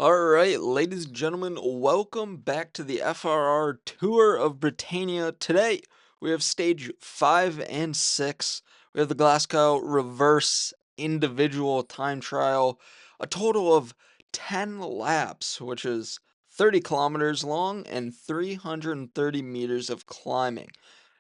All right, ladies and gentlemen, welcome back to the FRR Tour of Britannia. Today, we have stage 5 and 6. We have the Glasgow reverse individual time trial, a total of 10 laps, which is 30 kilometers long and 330 meters of climbing.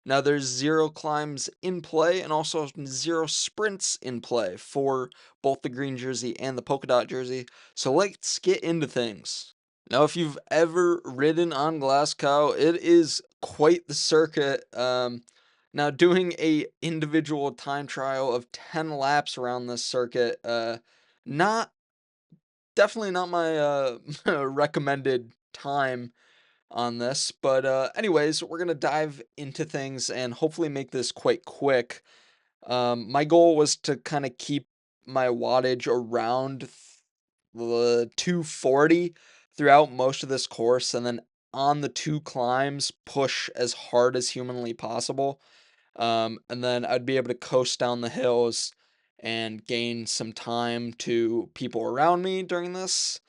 Now, there's zero climbs in play and also zero sprints in play for both the green jersey and the polka dot jersey. So let's get into things. Now, if you've ever ridden on Glasgow, it is quite the circuit. Now, doing a individual time trial of 10 laps around this circuit, not definitely not my recommended time on this. But anyways, we're gonna dive into things and hopefully make this quite quick. My goal was to kind of keep my wattage around the 240 throughout most of this course, and then on the two climbs, push as hard as humanly possible. And then I'd be able to coast down the hills and gain some time to people around me during this.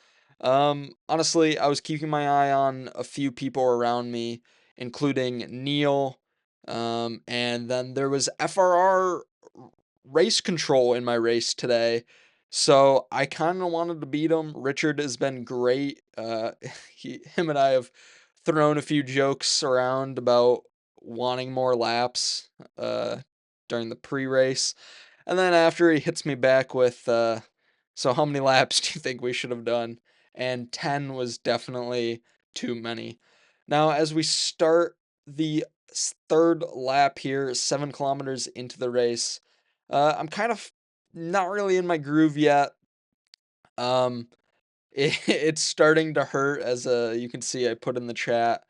Honestly, I was keeping my eye on a few people around me, including Neil. And then there was FRR race control in my race today. So I kind of wanted to beat him. Richard has been great. Him and I have thrown a few jokes around about wanting more laps uh, during the pre-race. And then after he hits me back with, so how many laps do you think we should have done? And 10 was definitely too many. Now, as we start the third lap here, 7 kilometers into the race, I'm kind of not really in my groove yet. Um, it's starting to hurt, as you can see I put in the chat.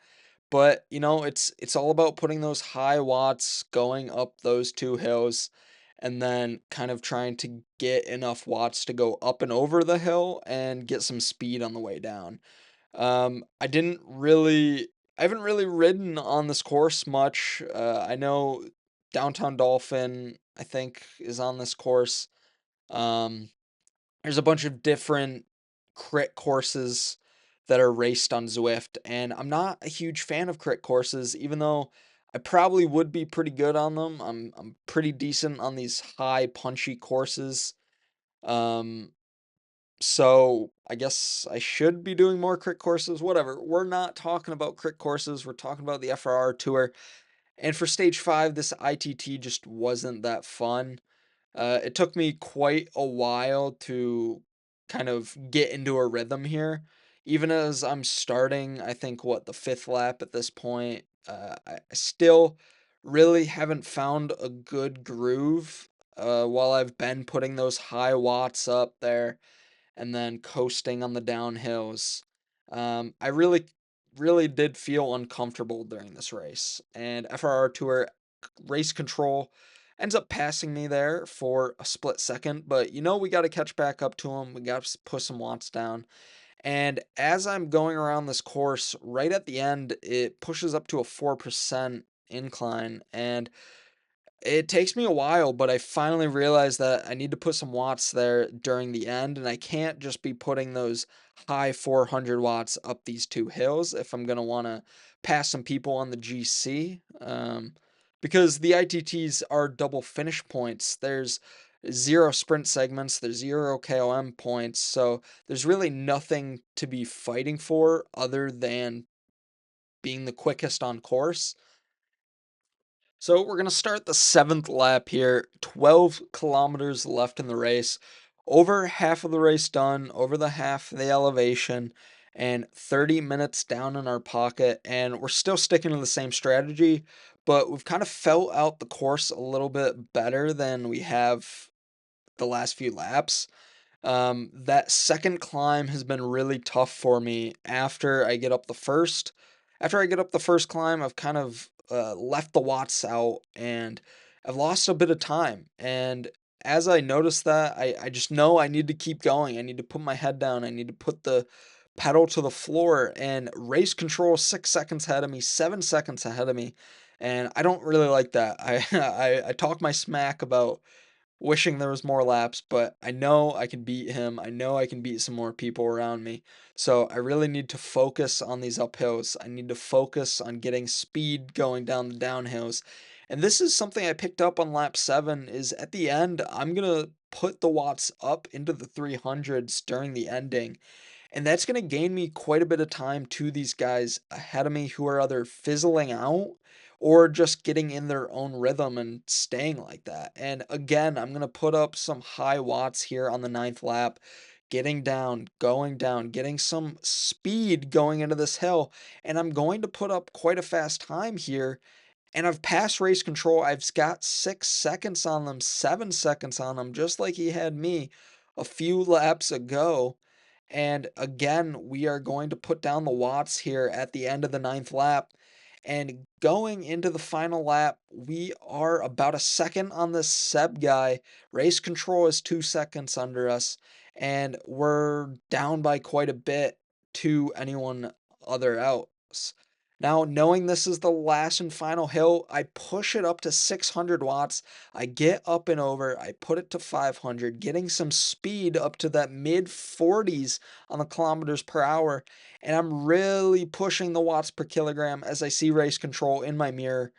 But, it's all about putting those high watts going up those 2 hills, and then kind of trying to get enough watts to go up and over the hill and get some speed on the way down. I didn't really I haven't really ridden on this course much. I know Downtown Dolphin, I think, is on this course. Um there's a bunch of different crit courses that are raced on Zwift, and I'm not a huge fan of crit courses, even though I probably would be pretty good on them. I'm pretty decent on these high punchy courses. Um, so I guess I should be doing more crit courses. Whatever. We're not talking about crit courses. We're talking about the FRR Tour. And for stage 5, this ITT just wasn't that fun. It took me quite a while to kind of get into a rhythm here. Even as I'm starting, I think, the fifth lap at this point, I still really haven't found a good groove while I've been putting those high watts up there and then coasting on the downhills. I really did feel uncomfortable during this race, and FRR Tour race control ends up passing me there for a split second, but we got to catch back up to him. We got to put some watts down. And as I'm going around this course, right at the end, it pushes up to a 4% incline, and it takes me a while, but I finally realized that I need to put some watts there during the end, and I can't just be putting those high 400 watts up these two hills if I'm going to want to pass some people on the GC. Because the ITTs are double finish points. There's zero sprint segments, there's zero KOM points, so there's really nothing to be fighting for other than being the quickest on course. So we're going to start the seventh lap here. 12 kilometers left in the race. Over half of the race done, over the half of the elevation, and 30 minutes down in our pocket. And we're still sticking to the same strategy, but we've kind of felt out the course a little bit better than we have the last few laps. That second climb has been really tough for me after I get up the first. After I get up the first climb, I've kind of left the watts out and I've lost a bit of time. And as I notice that, I just know I need to keep going. I need to put my head down. I need to put the pedal to the floor, and race control 6 seconds ahead of me, 7 seconds ahead of me. And I don't really like that. I talk my smack about wishing there was more laps, but I know I can beat him. I know I can beat some more people around me. So I really need to focus on these uphills. I need to focus on getting speed going down the downhills. And this is something I picked up on lap 7 is at the end, I'm going to put the watts up into the 300s during the ending. And that's going to gain me quite a bit of time to these guys ahead of me who are either fizzling out or just getting in their own rhythm and staying like that. And again, I'm going to put up some high watts here on the ninth lap, getting down, getting some speed going into this hill. And I'm going to put up quite a fast time here, and I've passed race control. I've got 6 seconds on them, 7 seconds on them, just like he had me a few laps ago. And again, we are going to put down the watts here at the end of the ninth lap. And going into the final lap, we are about a second on this Seb guy. Race control is 2 seconds under us, and we're down by quite a bit to anyone other else. Now, knowing this is the last and final hill, I push it up to 600 watts. I get up and over, I put it to 500, getting some speed up to that mid 40s on the kilometers per hour. And I'm really pushing the watts per kilogram as I see race control in my mirror.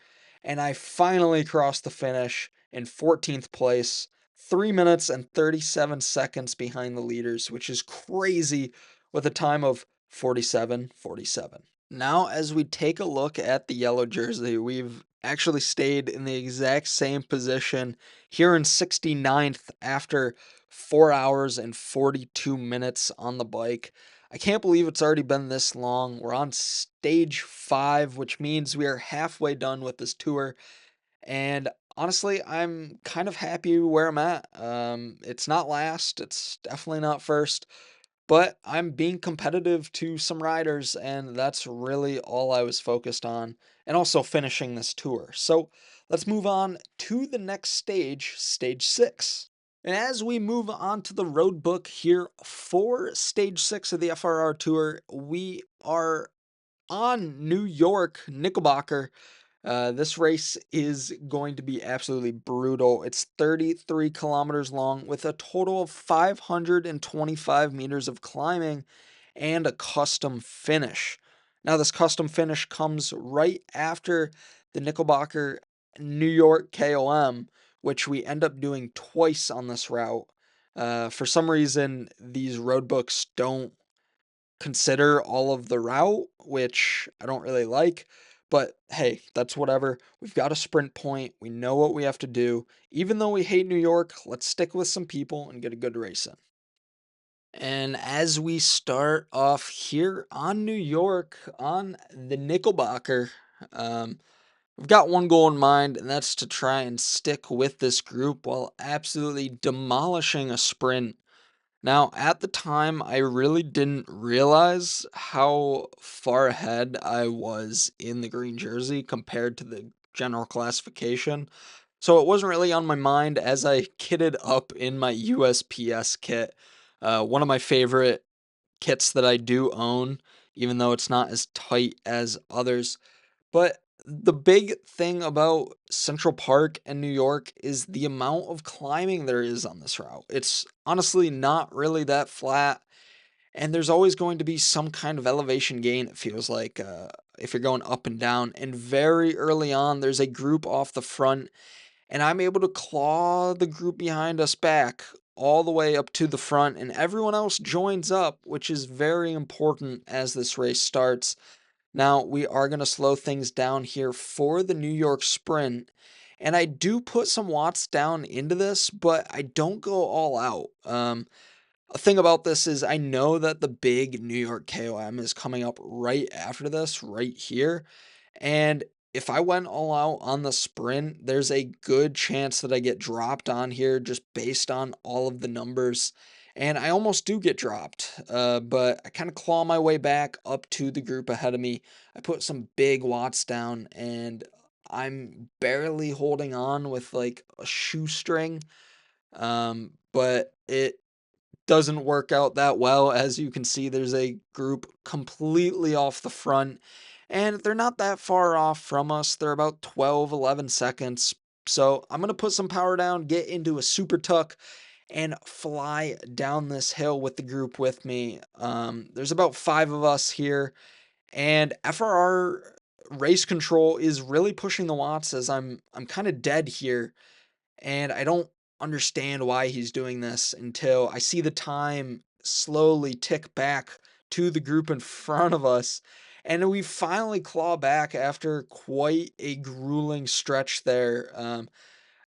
And I finally cross the finish in 14th place, 3 minutes and 37 seconds behind the leaders, which is crazy with a time of 47:47. Now, as we take a look at the yellow jersey, we've actually stayed in the exact same position here in 69th after 4 hours and 42 minutes on the bike. I can't believe it's already been this long. We're on stage 5, which means we are halfway done with this tour. And honestly, I'm kind of happy where I'm at. It's not last, it's definitely not first, but I'm being competitive to some riders, and that's really all I was focused on, and also finishing this tour. So let's move on to the next stage, stage 6. And as we move on to the road book here for stage 6 of the FRR Tour, we are on New York Knickerbocker. This race is going to be absolutely brutal. It's 33 kilometers long with a total of 525 meters of climbing and a custom finish. Now, this custom finish comes right after the Knickerbocker New York KOM, which we end up doing twice on this route. For some reason, these road books don't consider all of the route, which I don't really like. But hey, that's whatever. We've got a sprint point. We know what we have to do. Even though we hate New York, let's stick with some people and get a good race in. And as we start off here on New York, on the Knickerbocker, um, we've got one goal in mind, and that's to try and stick with this group while absolutely demolishing a sprint. Now, at the time, I really didn't realize how far ahead I was in the green jersey compared to the general classification. So it wasn't really on my mind as I kitted up in my USPS kit. One of my favorite kits that I do own, even though it's not as tight as others. But the big thing about Central Park and New York is the amount of climbing there is on this route. It's honestly not really that flat, and there's always going to be some kind of elevation gain, it feels like, if you're going up and down. And very early on, there's a group off the front, and I'm able to claw the group behind us back all the way up to the front, and everyone else joins up, which is very important as this race starts. Now, we are going to slow things down here for the New York Sprint, and I do put some watts down into this, but I don't go all out. A thing about this is I know that the big New York KOM is coming up right after this, right here, and if I went all out on the sprint, there's a good chance that I get dropped on here just based on all of the numbers. And I almost do get dropped, but I kind of claw my way back up to the group ahead of me. I put some big watts down, and I'm barely holding on with like a shoestring. But it doesn't work out that well. As you can see, there's a group completely off the front, and they're not that far off from us. They're about 12, 11 seconds. So I'm going to put some power down, get into a super tuck, and fly down this hill with the group with me. There's about 5 of us here, and FRR race control is really pushing the watts as I'm kind of dead here, and I don't understand why he's doing this until I see the time slowly tick back to the group in front of us. And we finally claw back after quite a grueling stretch there.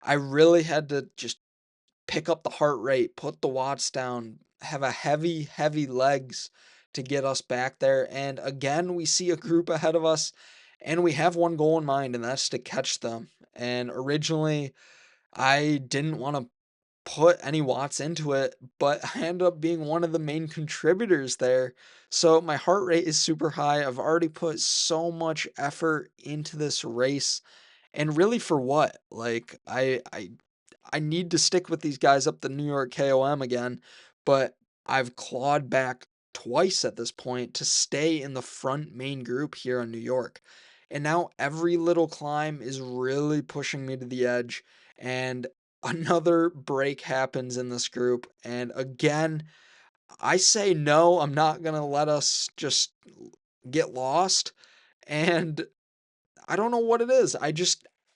I really had to just pick up the heart rate, put the watts down, have a heavy, heavy legs to get us back there. And again, we see a group ahead of us, and we have one goal in mind, and that's to catch them. And originally, I didn't want to put any watts into it, but I ended up being one of the main contributors there. So my heart rate is super high. I've already put so much effort into this race. And really for what? Like I need to stick with these guys up the New York KOM again, but I've clawed back twice at this point to stay in the front main group here in New York. And now every little climb is really pushing me to the edge, and another break happens in this group. And again, I say no, I'm not going to let us just get lost. And I don't know what it is.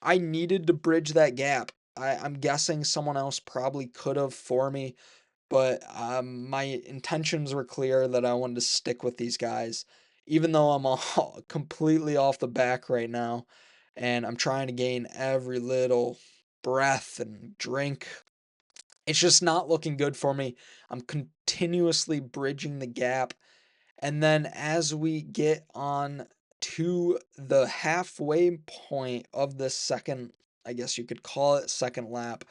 I needed to bridge that gap. I'm guessing someone else probably could have for me, but my intentions were clear that I wanted to stick with these guys, even though I'm all completely off the back right now, and I'm trying to gain every little breath and drink. It's just not looking good for me. I'm continuously bridging the gap, and then as we get on to the halfway point of the second, I guess you could call it second lap,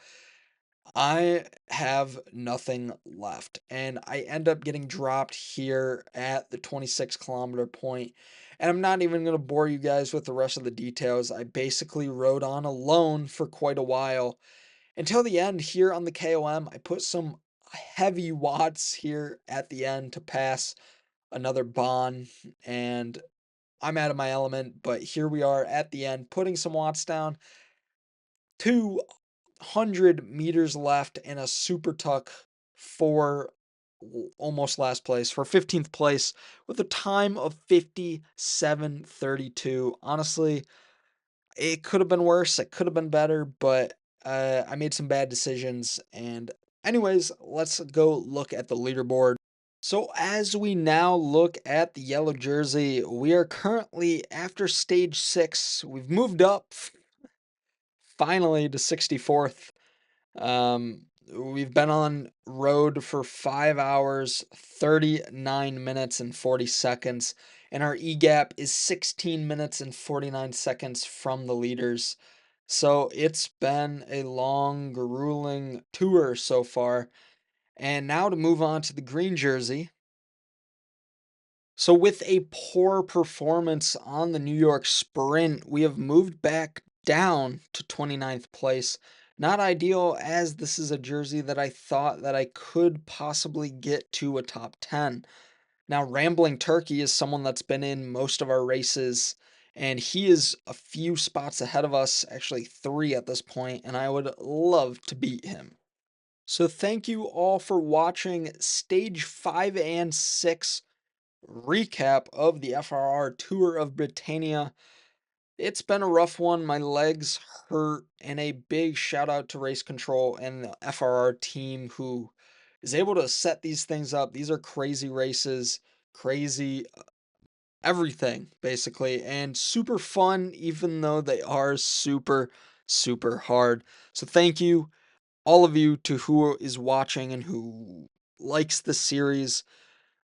I have nothing left. And I end up getting dropped here at the 26-kilometer point. And I'm not even going to bore you guys with the rest of the details. I basically rode on alone for quite a while until the end here on the KOM. I put some heavy watts here at the end to pass another Bon, and I'm out of my element, but here we are at the end, putting some watts down, 200 meters left, and a super tuck for almost last place, for 15th place, with a time of 57:32. Honestly, it could have been worse, it could have been better, but I made some bad decisions. And anyways, let's go look at the leaderboard. So as we now look at the yellow jersey, we are currently after stage 6. We've moved up finally to 64th. We've been on road for 5 hours, 39 minutes and 40 seconds, and our E-gap is 16 minutes and 49 seconds from the leaders. So it's been a long, grueling tour so far. And now to move on to the green jersey. So, with a poor performance on the New York Sprint, we have moved back down to 29th place. Not ideal, as this is a jersey that I thought that I could possibly get to a top 10. Now, Rambling Turkey is someone that's been in most of our races, and he is a few spots ahead of us, actually 3 at this point, and I would love to beat him. So, thank you all for watching stage 5 and 6 recap of the FRR Tour of Britannia. It's been a rough one. My legs hurt, and a big shout out to Race Control and the FRR team who is able to set these things up. These are crazy races, crazy everything, basically, and super fun, even though they are super, super hard. So, thank you, all of you, to who is watching and who likes the series.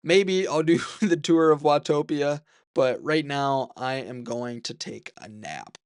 Maybe I'll do the tour of Watopia, but right now I am going to take a nap.